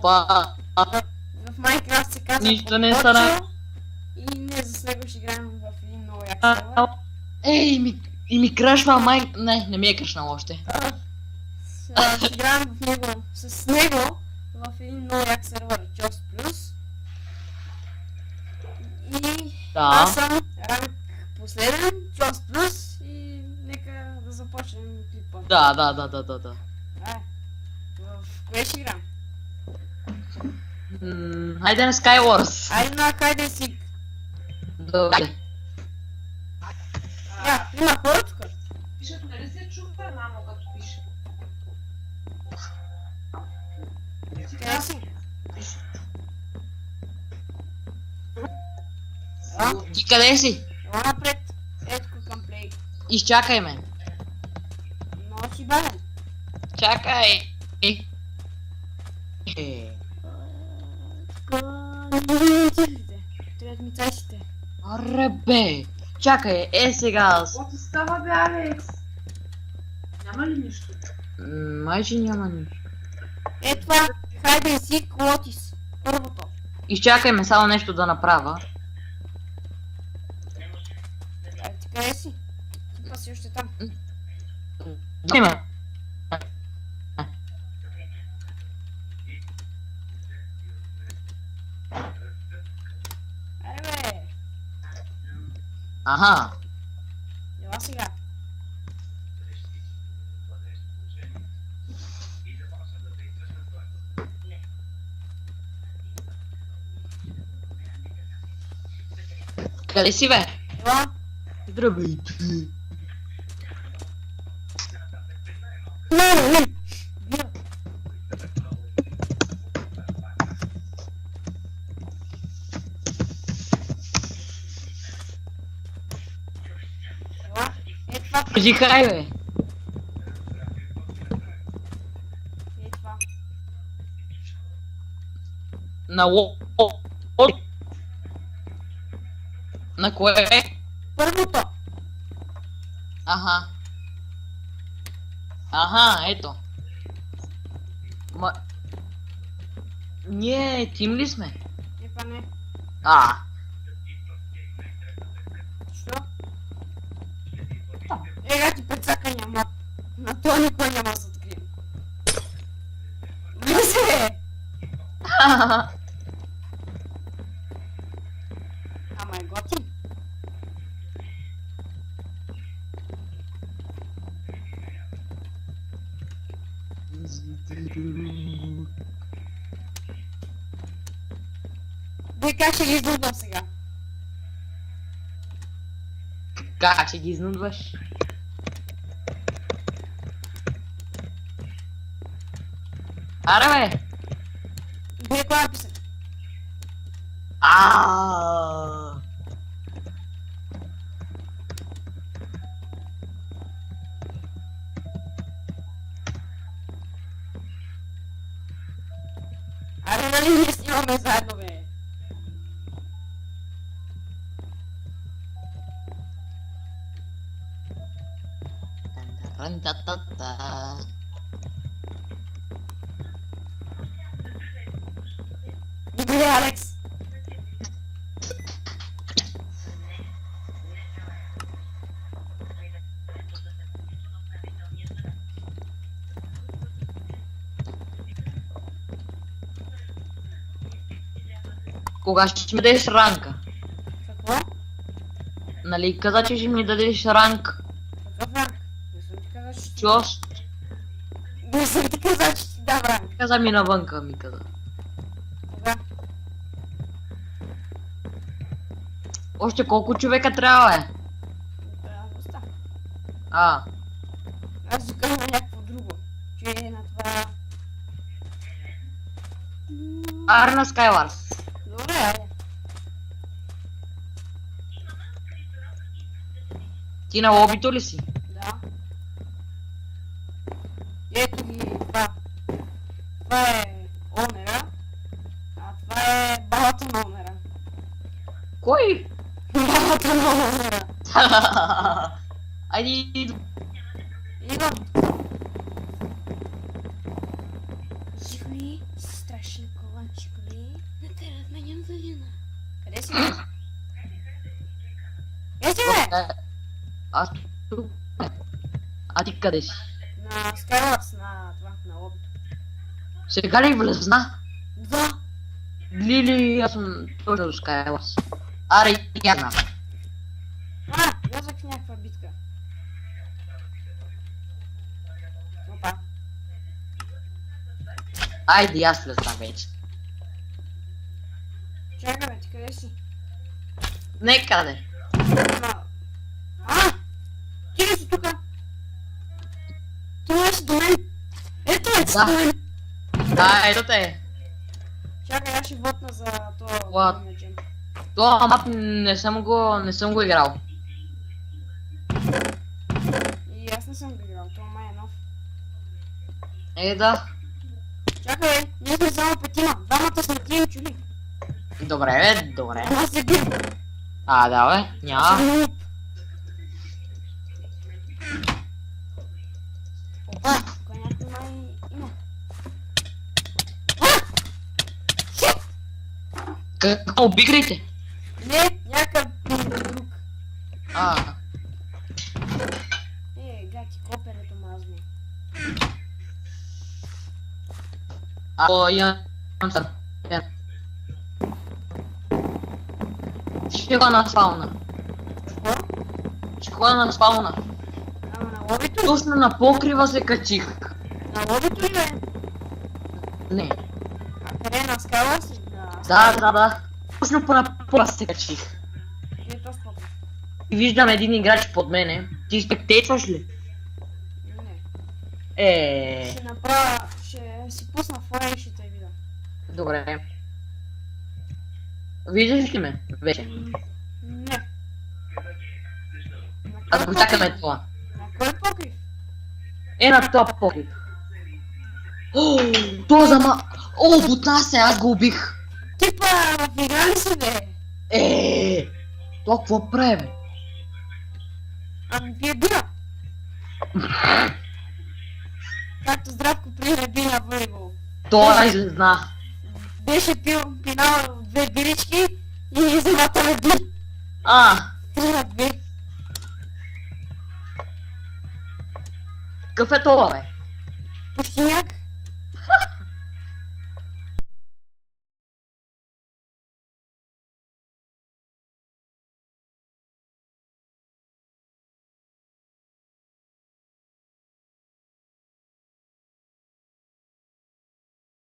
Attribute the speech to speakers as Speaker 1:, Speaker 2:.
Speaker 1: Опа.
Speaker 2: В Майнкрафт се казва
Speaker 1: Нищо не стана.
Speaker 2: И не с него ще играем в един много як сервер.
Speaker 1: Ей, ми крашва май... Не ми е крашнал още.
Speaker 2: Ще играем в него, с него в един много як сервер Just Plus. И
Speaker 1: Да.
Speaker 2: аз съм ранг последен, Just Plus и нека да започнем клипа.
Speaker 1: Да.
Speaker 2: В кое ще играем?
Speaker 1: Хайде на Skywars.
Speaker 2: Айде на Хайде си.
Speaker 1: Добре.
Speaker 2: Има хора тук.
Speaker 3: Пишат, нали се чува, мамо, като пише?
Speaker 2: Къде си?
Speaker 1: Ти къде си?
Speaker 2: Ела напред. Ето към плей.
Speaker 1: Изчакай ме.
Speaker 2: Много си бавен.
Speaker 1: Чакай.
Speaker 2: Трябват ми цайсите.
Speaker 1: Аре бе. Чакай, сега аз.
Speaker 3: Какво ти става, бе, Алекс? Няма ли нищо?
Speaker 1: Май, че няма нищо.
Speaker 2: Е това, хайде си Лотис. Първото.
Speaker 1: Изчакай ме само нещо да направя.
Speaker 2: Ти къде си? Ти па си още там.
Speaker 1: Има.
Speaker 2: Аре бе.
Speaker 1: Аха.
Speaker 2: Ела сега.
Speaker 1: Къде си бе?
Speaker 2: Ела.
Speaker 1: Здравейте.
Speaker 2: Бира. Ела. Е това.
Speaker 1: Кажи хай бе.
Speaker 2: Е това.
Speaker 1: На На кое?
Speaker 2: Първото.
Speaker 1: Аха. Аха, ето. Ние тим ли сме?
Speaker 2: Е па не. Що? Ега ти прецака няма. На това никой няма да се открие. Влезе! Ама е готин. Бе, как ще ги изнудвам сега?
Speaker 1: Как ще ги изнудваш? Аре бе!
Speaker 2: Бе, кой написа?
Speaker 1: Аааа!
Speaker 2: Аре, нали ние снимаме заедно, бе?
Speaker 1: Ран-та-та-та.
Speaker 2: Добре, Алекс.
Speaker 1: Кога ще ми дадеш ранка?
Speaker 2: Какво?
Speaker 1: Нали каза, че ще ми дадеш ранк?
Speaker 2: Какъв ранг? Не съм ти казал, че ще...
Speaker 1: Чус?
Speaker 2: Не съм ти казал, че ти дам ранг.
Speaker 1: Каза ми навънка, ми каза.
Speaker 2: Кога?
Speaker 1: Още колко човека трябва, бе?
Speaker 2: Оста. Аз докъм на някакво друго. Че е на това...
Speaker 1: Аре на Skywars.
Speaker 2: Добре, айде.
Speaker 1: Ти на лобито ли си?
Speaker 2: Да. Ето ги това. Това е онера. А това е балата на онера.
Speaker 1: Кой?
Speaker 2: Балата на онера.
Speaker 1: Айде,
Speaker 2: Идвам. Живни, страшенко. Чикли. Не те разменям Залина. Къде си, бе? Къде си, бе?
Speaker 1: Аз тук. А ти къде си?
Speaker 2: На Skywars, на това, на лобито.
Speaker 1: Сега ли влезна?
Speaker 2: Да.
Speaker 1: Лили, аз съм точно до Skywars. Аре, я знам.
Speaker 2: Влязах в някаква битка. Опа.
Speaker 1: Айде, аз влезна вече.
Speaker 2: Чакай, бе, ти къде си?
Speaker 1: Не къде.
Speaker 2: Ти ли си тука? Това си до мен. Ето е, си
Speaker 1: Да.
Speaker 2: до мен.
Speaker 1: Да, ето те.
Speaker 2: Чакай, аз ще вотна за това.
Speaker 1: What? Това мап не съм го играл.
Speaker 2: И аз не съм го играл, това май е нов.
Speaker 1: Да.
Speaker 2: Чакай, бе, ние сме само петима. Двамата сме тия чули.
Speaker 1: Добре, бе, добре.
Speaker 2: Аз се бил.
Speaker 1: Да, бе, няма.
Speaker 2: Опа, тук някой май има.
Speaker 1: Какво, обиграйте?
Speaker 2: Не, някакъв друг. Гати, коперето мазно.
Speaker 1: Имам сър. Ще го на спауна.
Speaker 2: Какво?
Speaker 1: Ще го на спауна.
Speaker 2: Ама на лобито?
Speaker 1: Точно на покрива се качих.
Speaker 2: На лобито ли, бе?
Speaker 1: Не.
Speaker 2: А къде на скала си?
Speaker 1: Да. Точно по на покрива се качих.
Speaker 2: Не, то споко.
Speaker 1: И виждам един играч под мене. Ти спектействаш ли?
Speaker 2: Не. Ще направя, ще си пусна фона и ще те видя.
Speaker 1: Добре. Виждаш ли ме? Вече.
Speaker 2: Не.
Speaker 1: Аз го чакаме това.
Speaker 2: На кой покрив?
Speaker 1: На топ покрив. То зама... бутна се, аз го убих.
Speaker 2: Типа, в игра ли си, бе?
Speaker 1: То какво прави, бе?
Speaker 2: Ами пие бира. Както Здравко преди би на волейбол.
Speaker 1: Това излезна.
Speaker 2: Беше пинал 2 бирички и иземата ме би. 3 на 2.
Speaker 1: Какъв е това, бе?
Speaker 2: Пущиняк.